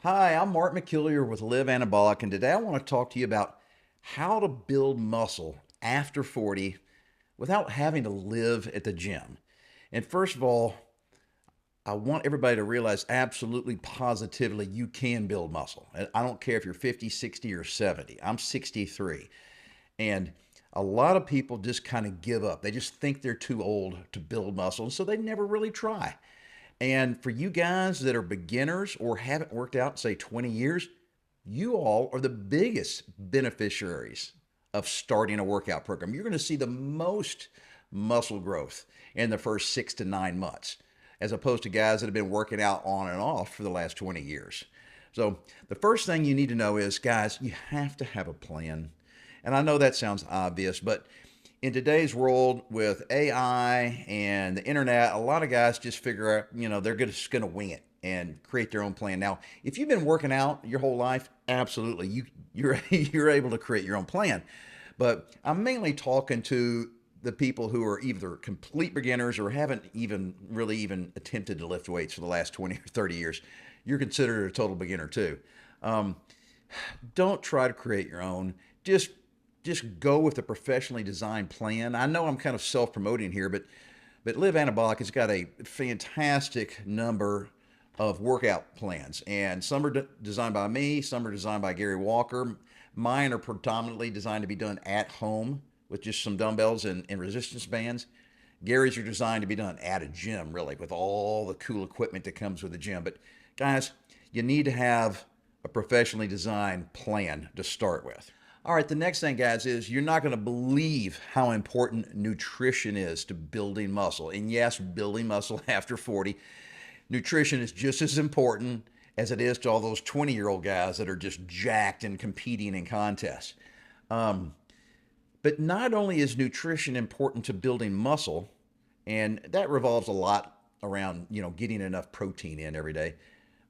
Hi, I'm Mark McIlyar with Live Anabolic, and today I want to talk to you about how to build muscle after 40 without having to live at the gym. And first of all, I want everybody to realize absolutely positively you can build muscle. And I don't care if you're 50, 60, or 70. I'm 63. And a lot of people just kind of give up. They just think they're too old to build muscle, and so they never really try. And for you guys that are beginners or haven't worked out, say 20 years, you all are the biggest beneficiaries of starting a workout program. You're going to see the most muscle growth in the first 6 to 9 months, as opposed to guys that have been working out on and off for the last 20 years. So, the first thing you need to know is, guys, you have to have a plan. And I know that sounds obvious, but in today's world with AI and the internet, a lot of guys just figure out, they're just going to wing it and create their own plan. Now, if you've been working out your whole life, absolutely, you're you're able to create your own plan. But I'm mainly talking to the people who are either complete beginners or haven't even attempted to lift weights for the last 20 or 30 years. You're considered a total beginner too. Um, don't try to create your own. Just go with a professionally designed plan. I know I'm kind of self-promoting here, but Live Anabolic has got a fantastic number of workout plans, and some are designed by me, some are designed by Gary Walker. Mine are predominantly designed to be done at home with just some dumbbells and resistance bands. Gary's are designed to be done at a gym, really, with all the cool equipment that comes with the gym. But guys, you need to have a professionally designed plan to start with. All right, the next thing, guys, is you're not going to believe how important nutrition is to building muscle. And yes, building muscle after 40. Nutrition is just as important as it is to all those 20-year-old guys that are just jacked and competing in contests. Um, but not only is nutrition important to building muscle, and that revolves a lot around, getting enough protein in every day,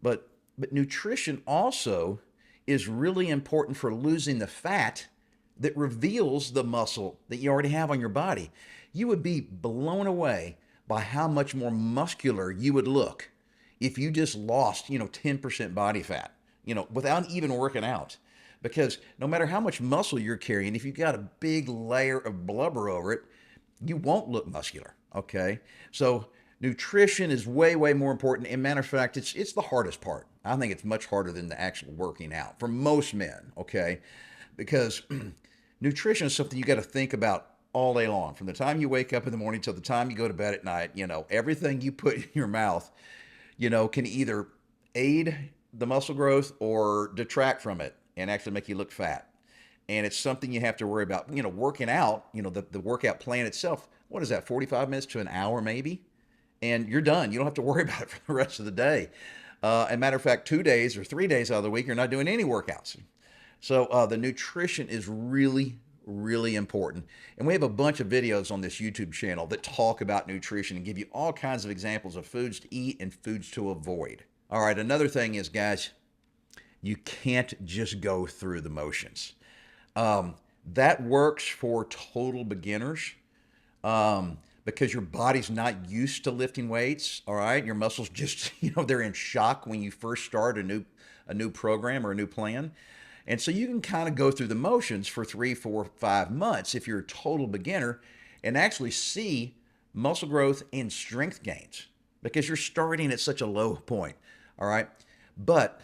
but nutrition also is really important for losing the fat that reveals the muscle that you already have on your body. You would be blown away by how much more muscular you would look if you just lost, 10% body fat, without even working out. Because no matter how much muscle you're carrying, if you've got a big layer of blubber over it, you won't look muscular. Okay. So nutrition is way, way more important. And matter of fact, it's the hardest part. I think it's much harder than the actual working out for most men. Okay. Because nutrition is something you got to think about all day long. From the time you wake up in the morning till the time you go to bed at night, everything you put in your mouth, can either aid the muscle growth or detract from it and actually make you look fat. And it's something you have to worry about. Working out, the workout plan itself, what is that, 45 minutes to an hour maybe? And you're done. You don't have to worry about it for the rest of the day. As matter of fact, 2 days or 3 days out of the week, you're not doing any workouts. So the nutrition is really, really important. And we have a bunch of videos on this YouTube channel that talk about nutrition and give you all kinds of examples of foods to eat and foods to avoid. All right, another thing is, guys, you can't just go through the motions. That works for total beginners because your body's not used to lifting weights. All right, your muscles just they're in shock when you first start a new program or a new plan, and so you can kind of go through the motions for 3, 4, 5 months if you're a total beginner, and actually see muscle growth and strength gains because you're starting at such a low point. All right, but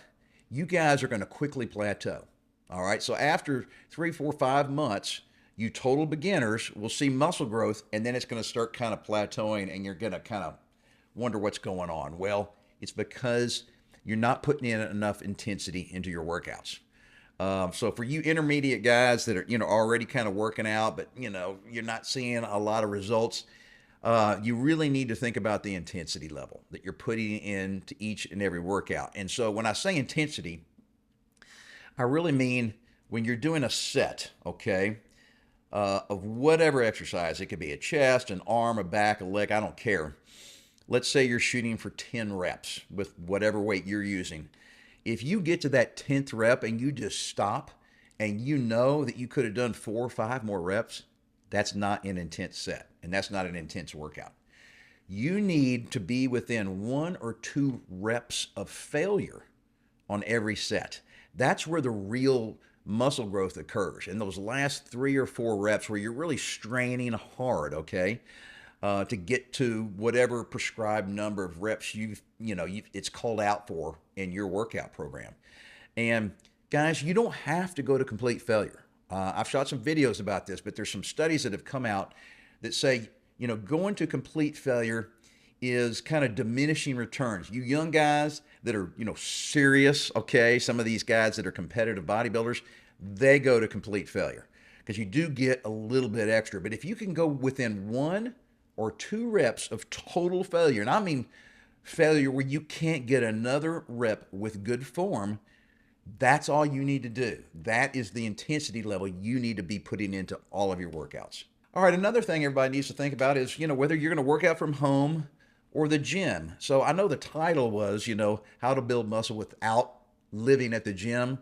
you guys are going to quickly plateau. All right. So after 3, 4, 5 months, you total beginners will see muscle growth, and then it's going to start kind of plateauing, and you're going to kind of wonder what's going on. Well, it's because you're not putting in enough intensity into your workouts. So for you intermediate guys that are, already kind of working out, but, you're not seeing a lot of results, you really need to think about the intensity level that you're putting into each and every workout. And so when I say intensity, I really mean when you're doing a set, okay, of whatever exercise. It could be a chest, an arm, a back, a leg, I don't care. Let's say you're shooting for 10 reps with whatever weight you're using. If you get to that 10th rep and you just stop and you know that you could have done 4 or 5 more reps, that's not an intense set, and that's not an intense workout. You need to be within 1 or 2 reps of failure on every set. That's where the real muscle growth occurs in those last 3 or 4 reps where you're really straining hard, okay, to get to whatever prescribed number of reps it's called out for in your workout program. And guys, you don't have to go to complete failure. I've shot some videos about this, but there's some studies that have come out that say, going to complete failure is kind of diminishing returns. You young guys that are, serious, okay, some of these guys that are competitive bodybuilders, they go to complete failure because you do get a little bit extra. But if you can go within 1 or 2 reps of total failure, and I mean failure where you can't get another rep with good form, that's all you need to do. That is the intensity level you need to be putting into all of your workouts. All right, another thing everybody needs to think about is, whether you're going to work out from home or the gym. So I know the title was, how to build muscle without living at the gym.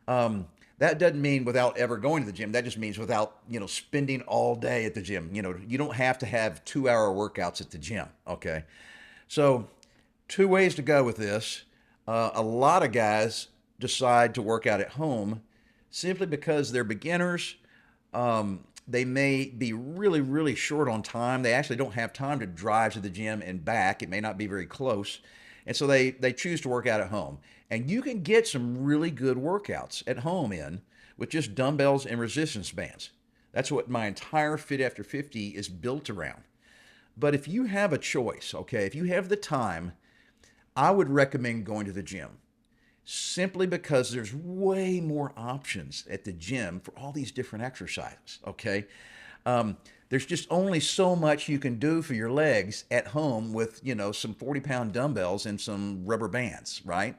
That doesn't mean without ever going to the gym. That just means without, spending all day at the gym. You don't have to have 2-hour workouts at the gym. Okay. So 2 ways to go with this. A lot of guys decide to work out at home simply because they're beginners. They may be really, really short on time. They actually don't have time to drive to the gym and back. It may not be very close. And so they choose to work out at home. And you can get some really good workouts at home with just dumbbells and resistance bands. That's what my entire Fit After 50 is built around. But if you have a choice, okay, if you have the time, I would recommend going to the gym. Simply because there's way more options at the gym for all these different exercises, okay? There's just only so much you can do for your legs at home with, some 40-pound dumbbells and some rubber bands, right?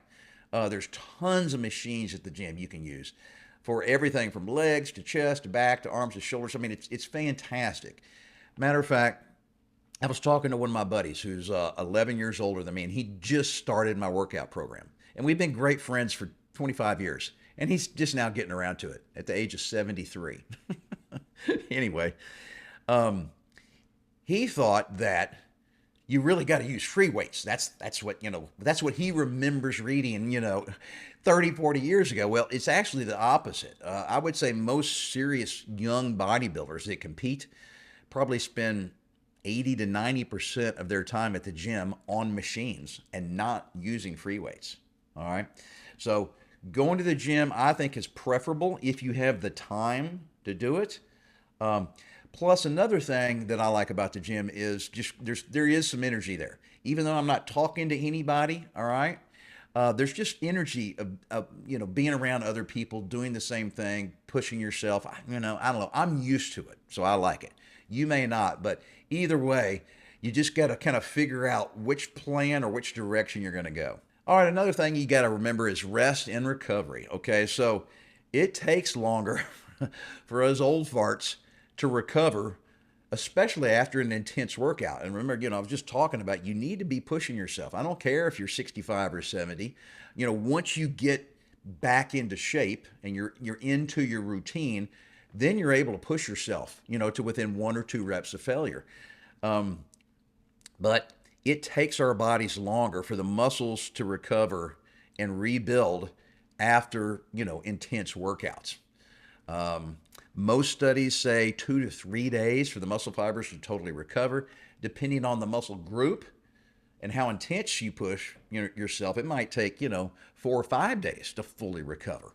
There's tons of machines at the gym you can use for everything from legs to chest to back to arms to shoulders. I mean, it's fantastic. Matter of fact, I was talking to one of my buddies who's 11 years older than me, and he just started my workout program. And we've been great friends for 25 years. And he's just now getting around to it at the age of 73. Anyway, he thought that you really got to use free weights. That's what he remembers reading, 30, 40 years ago. Well, it's actually the opposite. I would say most serious young bodybuilders that compete probably spend 80 to 90% of their time at the gym on machines and not using free weights. All right. So going to the gym, I think, is preferable if you have the time to do it. Plus, another thing that I like about the gym is just there is some energy there. Even though I'm not talking to anybody, all right, there's just energy of being around other people doing the same thing, pushing yourself. I don't know. I'm used to it, so I like it. You may not, but either way, you just got to kind of figure out which plan or which direction you're going to go. All right, another thing you got to remember is rest and recovery. Okay, so it takes longer for us old farts to recover, especially after an intense workout. And remember, I was just talking about you need to be pushing yourself. I don't care if you're 65 or 70. Once you get back into shape and you're into your routine, then you're able to push yourself, to within 1 or 2 reps of failure. But it takes our bodies longer for the muscles to recover and rebuild after, intense workouts. Most studies say 2 to 3 days for the muscle fibers to totally recover. Depending on the muscle group and how intense you push yourself, it might take, 4 or 5 days to fully recover.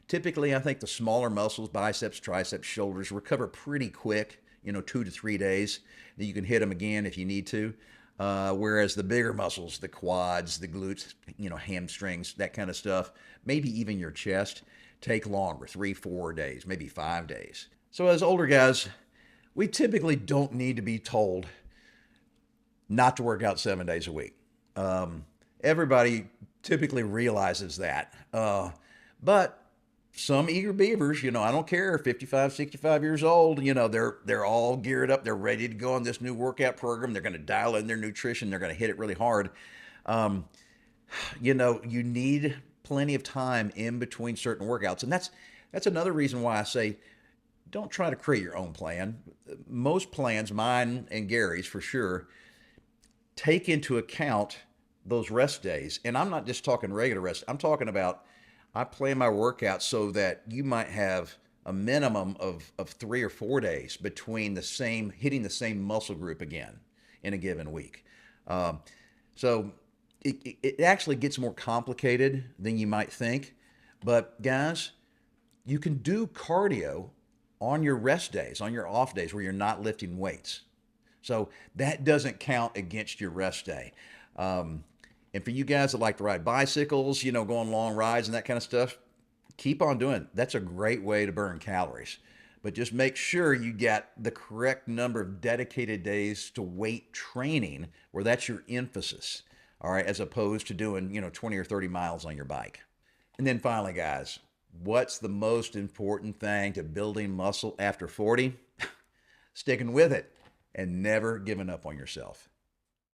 Typically, I think the smaller muscles, biceps, triceps, shoulders, recover pretty quick, 2 to 3 days. That you can hit them again if you need to. Whereas the bigger muscles, the quads, the glutes, hamstrings, that kind of stuff, maybe even your chest, take longer, 3, 4 days, maybe 5 days. So as older guys, we typically don't need to be told not to work out 7 days a week. Everybody typically realizes that. But some eager beavers, I don't care, 55, 65 years old, they're all geared up. They're ready to go on this new workout program. They're going to dial in their nutrition. They're going to hit it really hard. You need plenty of time in between certain workouts. And that's another reason why I say, don't try to create your own plan. Most plans, mine and Gary's for sure, take into account those rest days, and I'm not just talking regular rest, I'm talking about I plan my workout so that you might have a minimum of 3 or 4 days between the same hitting the same muscle group again in a given week. Um, so it actually gets more complicated than you might think. But guys, you can do cardio on your rest days, on your off days where you're not lifting weights. So that doesn't count against your rest day. Um, and for you guys that like to ride bicycles, go on long rides and that kind of stuff, keep on doing it. That's a great way to burn calories. But just make sure you get the correct number of dedicated days to weight training where that's your emphasis, all right, as opposed to doing, 20 or 30 miles on your bike. And then finally, guys, what's the most important thing to building muscle after 40? Sticking with it and never giving up on yourself.